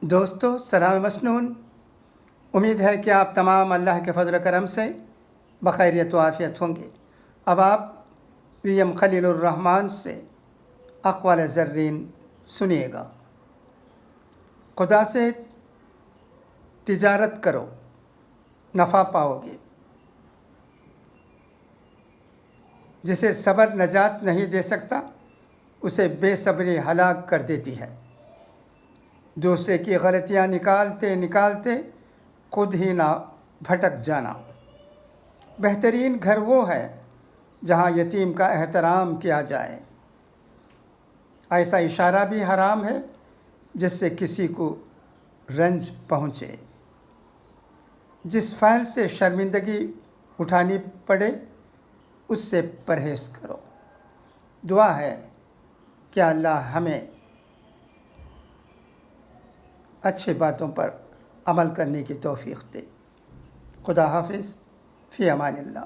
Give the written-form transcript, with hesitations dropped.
دوستو سلام مسنون، امید ہے کہ آپ تمام اللہ کے فضل و کرم سے بخیریت و عافیت ہوں گے۔ اب آپ وی ایم خلیل الرحمن سے اقوال زرین سنیے گا۔ خدا سے تجارت کرو، نفع پاؤ گے۔ جسے صبر نجات نہیں دے سکتا، اسے بے صبری ہلاک کر دیتی ہے۔ دوسرے کی غلطیاں نکالتے نکالتے خود ہی نہ بھٹک جانا۔ بہترین گھر وہ ہے جہاں یتیم کا احترام کیا جائے۔ ایسا اشارہ بھی حرام ہے جس سے کسی کو رنج پہنچے۔ جس فعل سے شرمندگی اٹھانی پڑے اس سے پرہیز کرو۔ دعا ہے کہ اللہ ہمیں اچھے باتوں پر عمل کرنے کی توفیق دے۔ خدا حافظ، فی امان اللہ۔